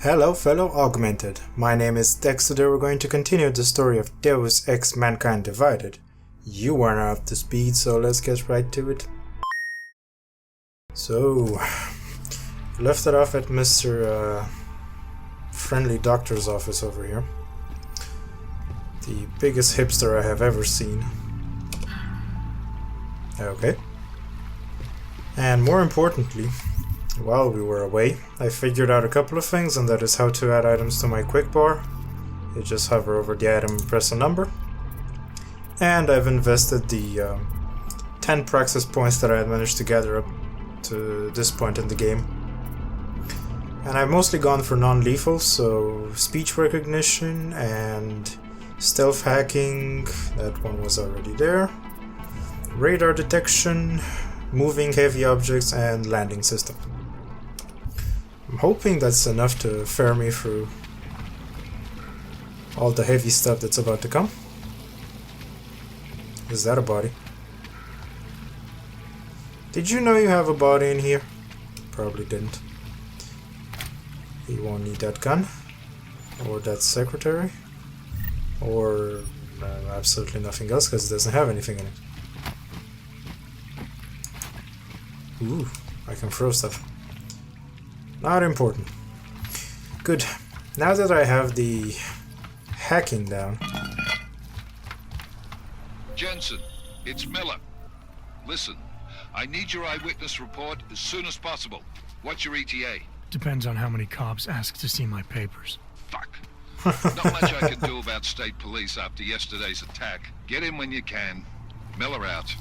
Hello fellow Augmented, my name is Dex. Today we're going to continue the story of Deus Ex Mankind Divided. You are not up to speed, so let's get right to it. So, left it off at Mr. Friendly Doctor's office over here. The biggest hipster I have ever seen. Okay. And more importantly, while we were away, I figured out a couple of things, and that is how to add items to my quick bar. You just hover over the item and press a number. And I've invested the 10 praxis points that I had managed to gather up to this point in the game. And I've mostly gone for non-lethal, so speech recognition and stealth hacking, that one was already there. Radar detection, moving heavy objects, and landing system. I'm hoping that's enough to fare me through all the heavy stuff that's about to come. Is that a body? Did you know you have a body in here? Probably didn't. You won't need that gun. Or that secretary. Or absolutely nothing else because it doesn't have anything in it. Ooh, I can throw stuff. Not important. Good. Now that I have the hacking down. Jensen, it's Miller. Listen, I need your eyewitness report as soon as possible. What's your ETA? Depends on how many cops ask to see my papers. Fuck. Not much I can do about state police after yesterday's attack. Get in when you can. Miller out.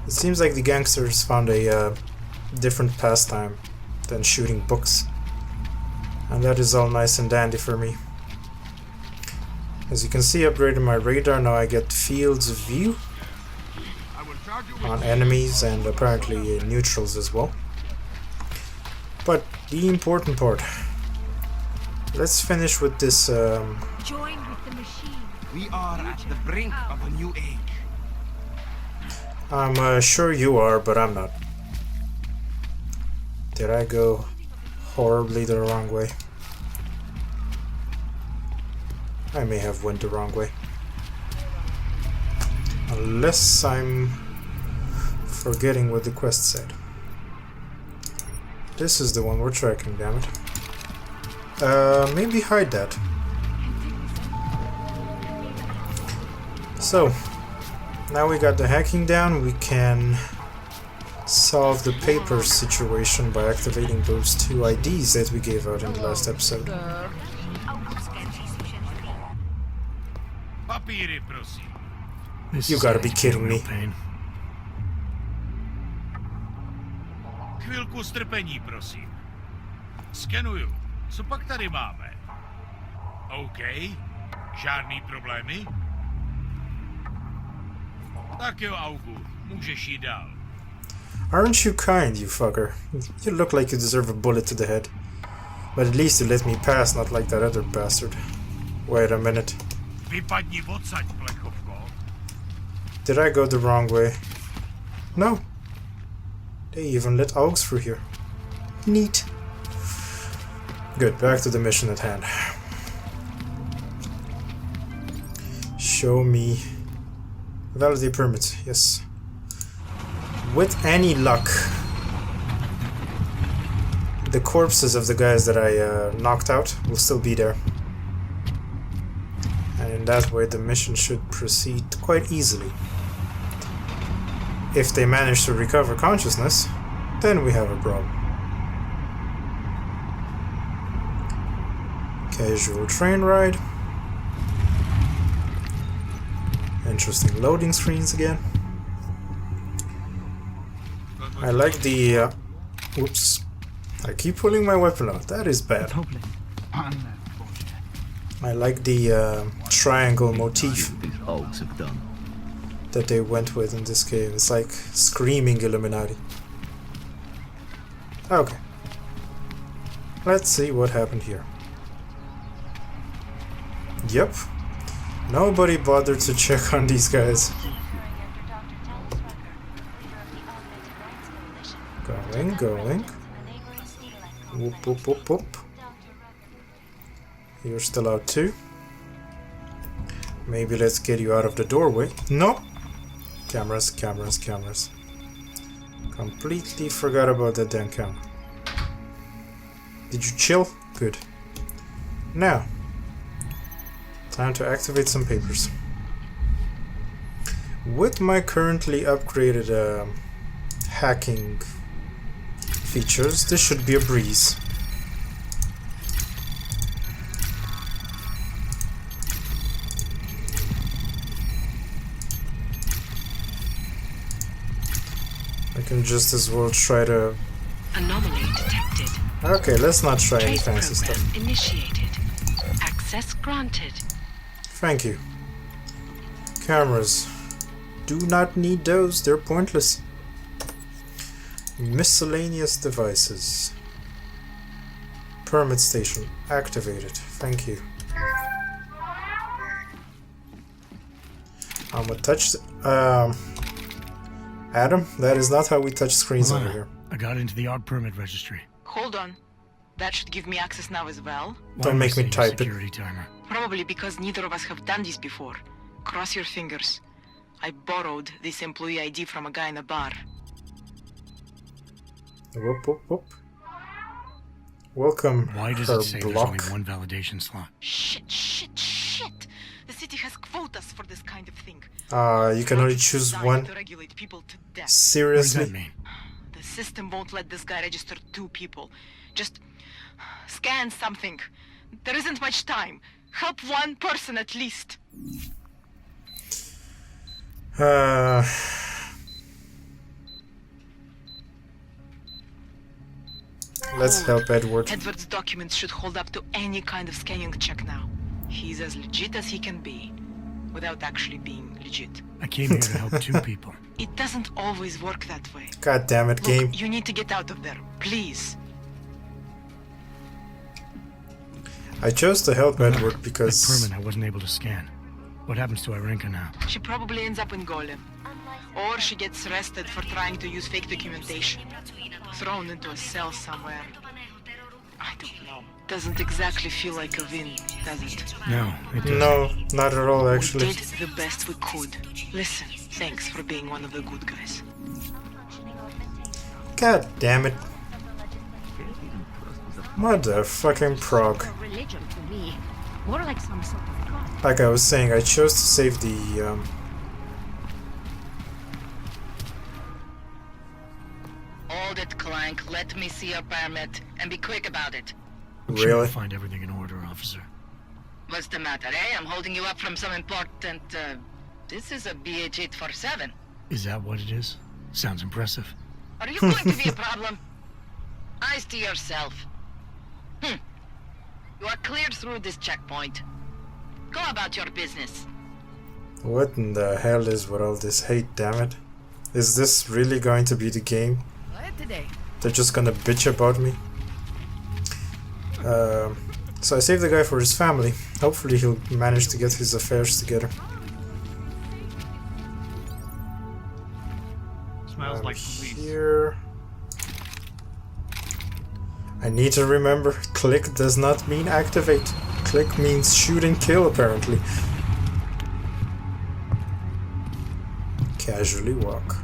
It seems like the gangsters found a different pastime than shooting books. And that is all nice and dandy for me. As you can see, upgrading my radar, now I get fields of view on enemies and apparently neutrals as well. But the important part. Let's finish with this. Join with the machine. We are at the brink of a new age. I'm sure you are, but I'm not. Did I go horribly the wrong way? I may have went the wrong way. Unless I'm forgetting what the quest said. This is the one we're tracking, damn it. Maybe hide that. So, now we got the hacking down, we can solve the paper situation by activating those two IDs that we gave out in the last episode. You gotta be kidding me. Chvilku strpení, prosím. Skenuju. Co pak tady máme? OK. Žádný problémy? Tak jo, Augu. Můžeš jít dál. Aren't you kind, you fucker? You look like you deserve a bullet to the head. But at least you let me pass, not like that other bastard. Wait a minute. Vypadni odsaď, plechovko. Did I go the wrong way? No. They even let Augs through here. Neat. Good, back to the mission at hand. Show me... Validate permits, yes. With any luck, the corpses of the guys that I knocked out will still be there. And in that way the mission should proceed quite easily. If they manage to recover consciousness, then we have a problem. Casual train ride. Interesting loading screens again. I like the... whoops. I keep pulling my weapon out. That is bad. I like the triangle motif that they went with in this game. It's like screaming Illuminati. Okay. Let's see what happened here. Yep. Nobody bothered to check on these guys. Going. Whoop, whoop, whoop, whoop. You're still out too. Maybe let's get you out of the doorway. No! Cameras, cameras, cameras. Completely forgot about that damn camera. Did you chill? Good. Now, time to activate some papers. With my currently upgraded hacking features, this should be a breeze. I can just as well try to... Anomaly detected. Okay, let's not try any Trace fancy program stuff. initiated. Access granted. Thank you. Cameras. Do not need those, they're pointless. Miscellaneous devices. Permit station activated. Thank you. I'm gonna touch Adam, that is not how we touch screens over here. I got into the ARC permit registry. Hold on. That should give me access now as well. Don't make me type it. Security timer. Probably because neither of us have done this before. Cross your fingers. I borrowed this employee ID from a guy in a bar. Whoop, whoop, whoop. Welcome, Why does her it say there's block. only one validation slot? Shit, shit, shit! The city has quotas for this kind of thing. You can only choose Designed one. to regulate people to death. What does Seriously? that mean? The system won't let this guy register 2 people. Just scan something. There isn't much time. Help one person at least. Let's help Edward. Edward's documents should hold up to any kind of scanning check now. He's as legit as he can be, without actually being legit. I came here to help 2 people. It doesn't always work that way. God damn it, game. Look, you need to get out of there, please. I chose to help Edward That because... permit I wasn't able to scan. What happens to Irenka now? She probably ends up in Golem. Or she gets arrested for trying to use fake documentation. Thrown into a cell somewhere. I don't know. Doesn't exactly feel like a win, does it? No, it doesn't. No, not at all actually. We did the best we could. Listen, thanks for being one of the good guys. God damn it. Motherfucking prog. Religion to me. More like some sort of god. Like I was saying, I chose to save the... Hold it, Clank. Let me see your permit. And be quick about it. I'm sure Really? you'll find everything in order, officer. What's the matter, eh? I'm holding you up from some important, This is a BH-847. Is that what it is? Sounds impressive. Are you going to be a problem? Eyes to yourself. You are cleared through this checkpoint. Go about your business. What in the hell is with all this hate, damn it? Is this really going to be the game? Today. They're just gonna bitch about me? So I saved the guy for his family. Hopefully he'll manage to get his affairs together. Smells like police. Here... I need to remember, click does not mean activate. Click means shoot and kill, apparently. Casually walk.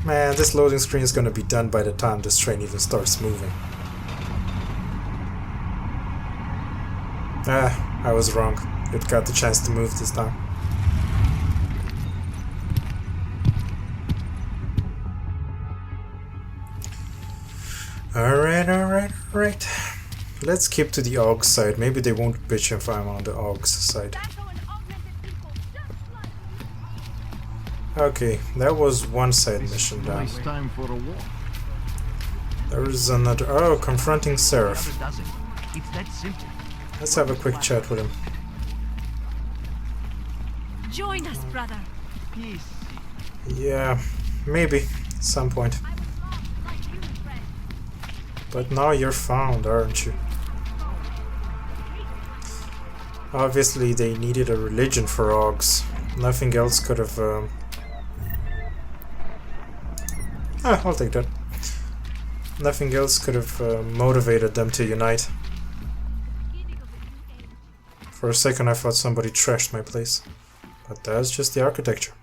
Man, this loading screen is gonna be done by the time this train even starts moving. Ah, I was wrong. It got the chance to move this time. Alright. Let's keep to the AUG side. Maybe they won't bitch if I'm on the AUG's side. Okay, that was one side mission done. Nice time for a walk. There is another... Oh, confronting Seraph. Does it? It's that simple. Let's have a quick chat with him. Join us, brother. Peace. Yeah, maybe. At some point. I was lost like you, friend. But now you're found, aren't you? Obviously they needed a religion for AUGs. Nothing else could have... I'll take that. Nothing else could have motivated them to unite. For a second I thought somebody trashed my place. But that's just the architecture.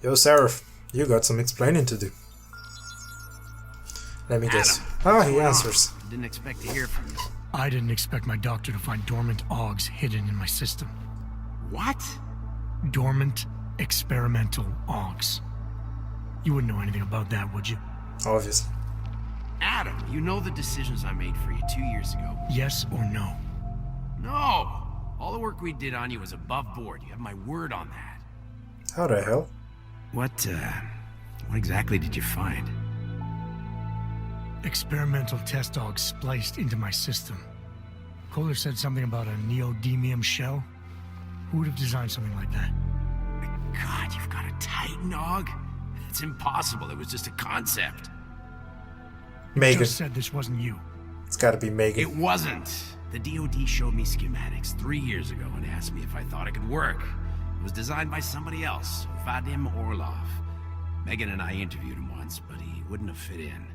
Yo, Seraph, you got some explaining to do. Let me guess. Ah, he answers. Didn't expect to hear from you. I didn't expect my doctor to find dormant augs hidden in my system. What? Dormant experimental augs. You wouldn't know anything about that, would you? Obviously. Adam, you know the decisions I made for you 2 years ago. Yes or no? No! All the work we did on you was above board. You have my word on that. How the hell? What exactly did you find? Experimental test augs spliced into my system. Kohler said something about a neodymium shell. Who would have designed something like that? God, you've got a Titan aug? It's impossible. It was just a concept. Megan. Just said this wasn't you. It's gotta be Megan. It wasn't. The DoD showed me schematics 3 years ago and asked me if I thought it could work. It was designed by somebody else, Vadim Orlov. Megan and I interviewed him once, but he wouldn't have fit in.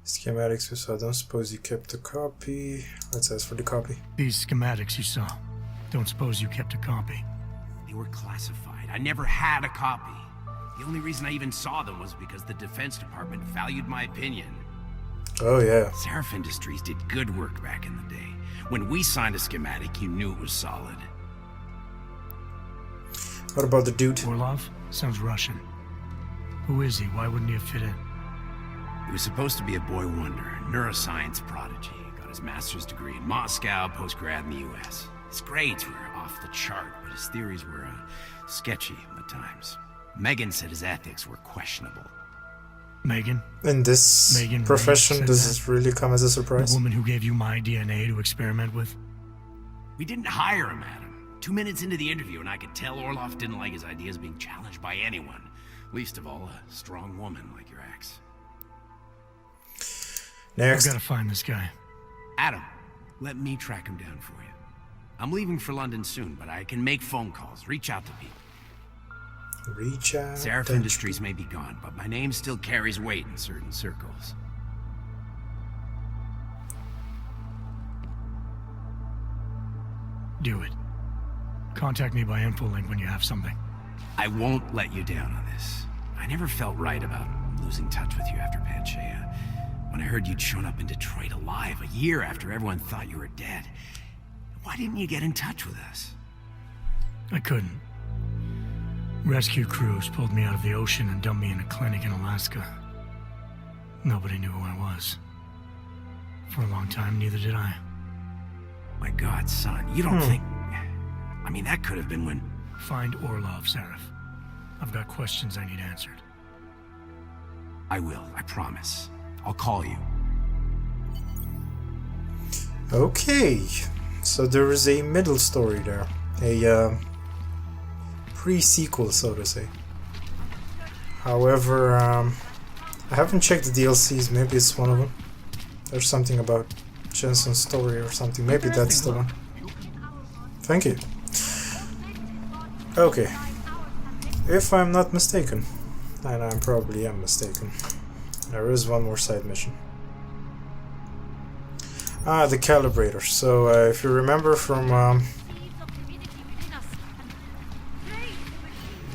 Schematics you saw. Don't suppose you kept a copy. Let's ask for the copy. These schematics you saw. Don't suppose you kept a copy. They were classified. I never had a copy. The only reason I even saw them was because the Defense Department valued my opinion. Oh yeah. Seraph Industries did good work back in the day. When we signed a schematic, you knew it was solid. What about the dude? Orlov? Sounds Russian. Who is he? Why wouldn't he have fit in? He was supposed to be a boy wonder, a neuroscience prodigy. Got his master's degree in Moscow, post-grad in the US. His grades were off the chart, but his theories were sketchy at times. Megan said his ethics were questionable. Megan? In this Megan profession, does this really come as a The surprise? woman who gave you my DNA to experiment with? We didn't hire him, Adam. 2 minutes into the interview, and I could tell Orlov didn't like his ideas being challenged by anyone. Least of all, a strong woman like your ex. Next. I've got to find this guy. Adam, let me track him down for you. I'm leaving for London soon, but I can make phone calls, reach out to people. Reach out. Seraph Industries may be gone, but my name still carries weight in certain circles. Do it. Contact me by infolink when you have something. I won't let you down on this. I never felt right about losing touch with you after Panchea. When I heard you'd shown up in Detroit alive a year after everyone thought you were dead. Why didn't you get in touch with us? I couldn't. Rescue crews pulled me out of the ocean and dumped me in a clinic in Alaska. Nobody knew who I was. For a long time, neither did I. My God, son, you don't think... I mean, that could have been when... Find Orlov, Seraph. I've got questions I need answered. I will, I promise. I'll call you. Okay, so there is a middle story there. A pre-sequel, so to say. However, I haven't checked the DLCs. Maybe it's one of them. There's something about Jensen's story or something. Maybe that's the one. Thank you. Okay. If I'm not mistaken, and I probably am mistaken, there is one more side mission. Ah, the calibrator. So, if you remember from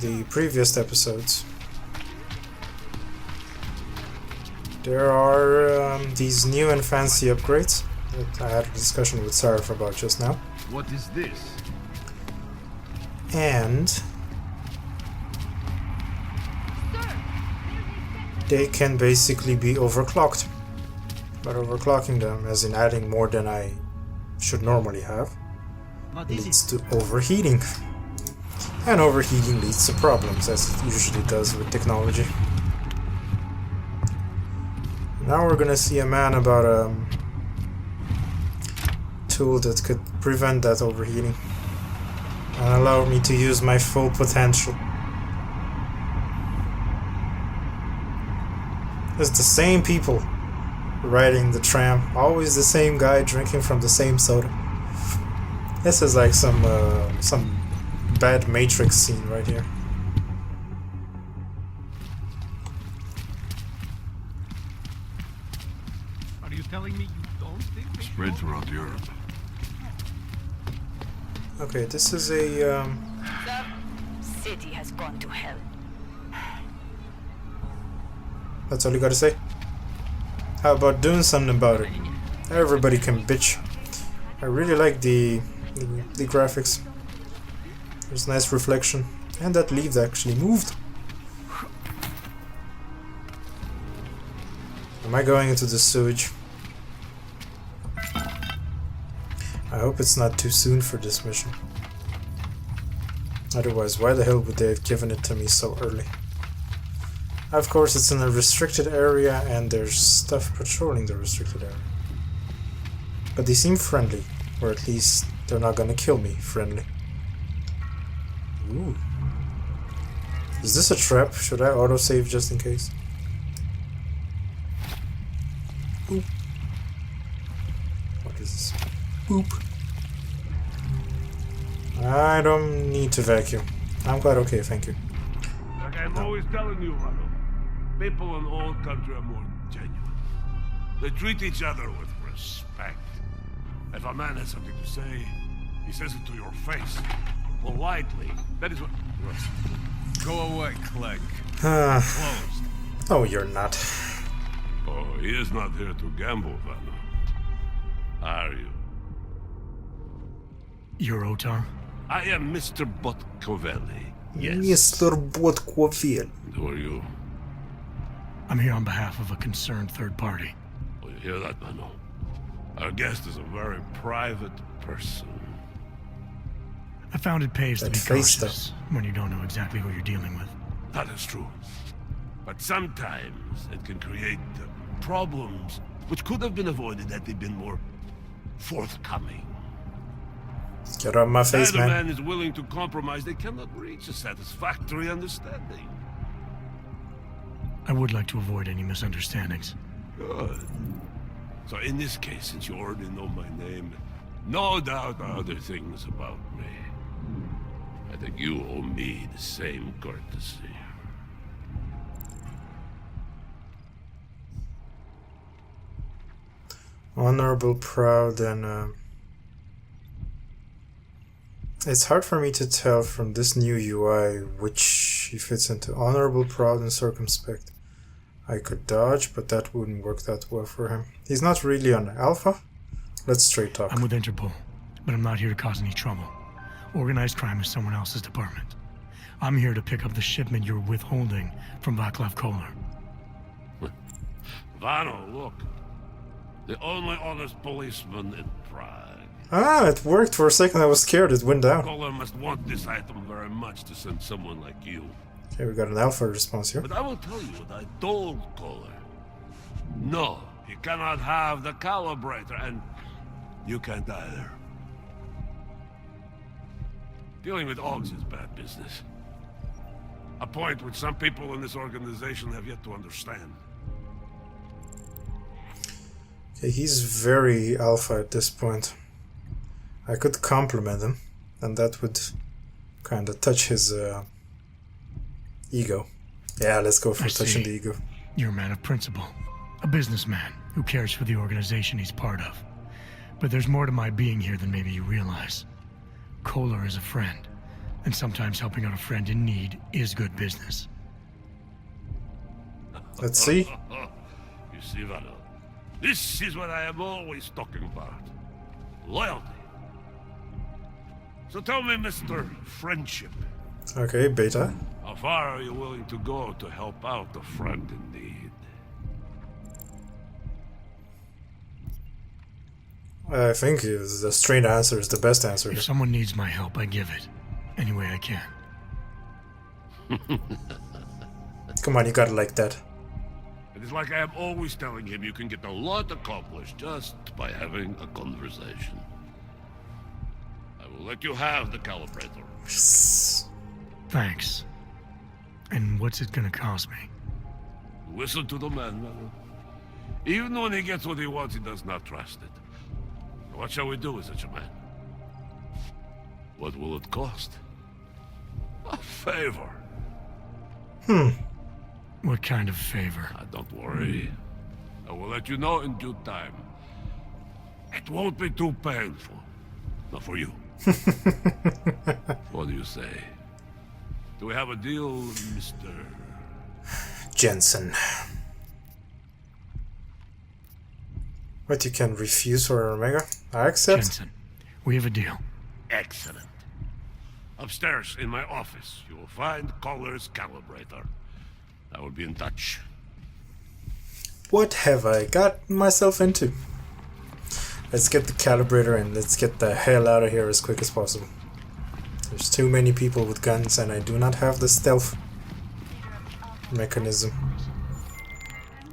the previous episodes, there are these new and fancy upgrades that I had a discussion with Sarah about just now. What is this? And they can basically be overclocked. But overclocking them, as in adding more than I should normally have, leads to overheating. And overheating leads to problems, as it usually does with technology. Now we're gonna see a man about a tool that could prevent that overheating and allow me to use my full potential. It's the same people riding the tram, always the same guy drinking from the same soda. This is like some bad Matrix scene right here. Are you telling me you don't think they Spread throughout Europe. Okay, this is a City has gone to hell. That's all you gotta say? How about doing something about it? Everybody can bitch. I really like the graphics. There's nice reflection. And that leaf actually moved. Am I going into the sewage? I hope it's not too soon for this mission. Otherwise, why the hell would they have given it to me so early? Of course, it's in a restricted area and there's stuff patrolling the restricted area. But they seem friendly, or at least they're not gonna kill me friendly. Ooh. Is this a trap? Should I autosave just in case? Oop. What is this? Oop. I don't need to vacuum. I'm quite okay, thank you. Like I'm always telling you, Rado, people in old country are more genuine. They treat each other with respect. If a man has something to say, he says it to your face. Politely. That is what... Go away, Clegg. Closed. Oh, you're not. Oh, he is not here to gamble, Vano. Are you? You're Otar? I am Mr. Botkovelli. Yes. Mr. Botkovelli. Who are you? I'm here on behalf of a concerned third party. Oh, you hear that, Vano? Our guest is a very private person. I found it pays to That be face cautious when you don't know exactly who you're dealing with. That is true. But sometimes it can create problems which could have been avoided had they been more forthcoming. Get out of my face, When a man. man is willing to compromise, they cannot reach a satisfactory understanding. I would like to avoid any misunderstandings. Good. So in this case, since you already know my name, no doubt other things about me, I think you owe me the same courtesy. Honorable, proud, and it's hard for me to tell from this new UI which he fits into. Honorable, proud, and circumspect. I could dodge, but that wouldn't work that well for him. He's not really on alpha. Let's straight talk. I'm with Interpol, but I'm not here to cause any trouble. Organized crime is someone else's department. I'm here to pick up the shipment you're withholding from Vaclav Kolar. Vano, look. The only honest policeman in Prague. Ah, it worked for a second. I was scared it went down. Kolar must want this item very much to send someone like you. Okay, we got an alpha response here. But I will tell you what I told Kolar. No, he cannot have the calibrator, and you can't either. Dealing with Augs is bad business. A point which some people in this organization have yet to understand. Okay, he's very alpha at this point. I could compliment him, and that would kind of touch his ego. Yeah, let's go for I touching see. the ego. You're a man of principle, a businessman who cares for the organization he's part of. But there's more to my being here than maybe you realize. Kolar is a friend, and sometimes helping out a friend in need is good business. Let's see. You see, Vano, this is what I am always talking about. Loyalty. So tell me, Mr. Friendship, Okay, beta. how far are you willing to go to help out a friend in need? I think the straight answer is the best answer. If someone needs my help, I give it. Any way I can. Come on, you got it like that. It is like I am always telling him you can get a lot accomplished just by having a conversation. I will let you have the calibrator. Thanks. And what's it gonna cost me? Listen to the man, Vano. Even when he gets what he wants, he does not trust it. What shall we do with such a man? What will it cost? A favor. What kind of favor? Don't worry. I will let you know in due time. It won't be too painful. Not for you. What do you say? Do we have a deal, Mr. Jensen? But you can refuse for Omega? I accept. Jensen, we have a deal. Excellent. Upstairs in my office, you will find Caller's calibrator. I will be in touch. What have I got myself into? Let's get the calibrator and let's get the hell out of here as quick as possible. There's too many people with guns and I do not have the stealth mechanism.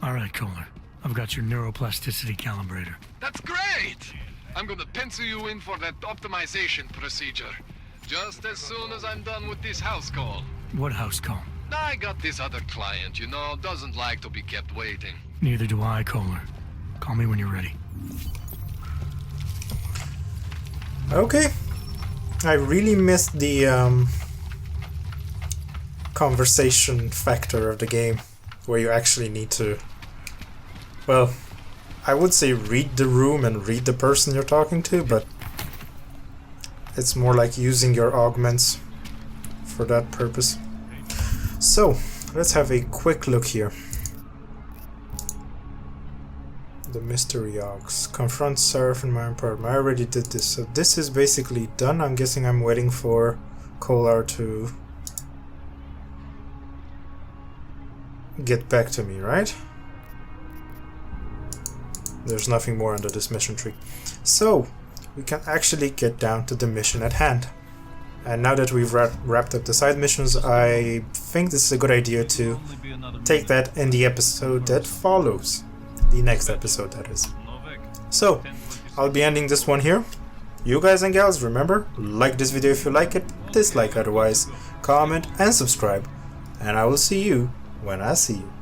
Alright, Kohler. I've got your neuroplasticity calibrator. That's great! I'm gonna pencil you in for that optimization procedure. Just as soon as I'm done with this house call. What house call? I got this other client, you know, doesn't like to be kept waiting. Neither do I, Kohler. Call me when you're ready. Okay. I really missed the conversation factor of the game, where you actually need to, well, I would say read the room and read the person you're talking to, but it's more like using your augments for that purpose. So, let's have a quick look here. The mystery augs. Confront Seraph in my apartment. I already did this, so this is basically done. I'm guessing I'm waiting for Kolar to get back to me, right? There's nothing more under this mission tree. So, we can actually get down to the mission at hand. And now that we've wrapped up the side missions, I think this is a good idea to take that in the episode that follows. The next episode, that is. So, I'll be ending this one here. You guys and gals, remember, like this video if you like it, dislike otherwise, comment and subscribe. And I will see you when I see you.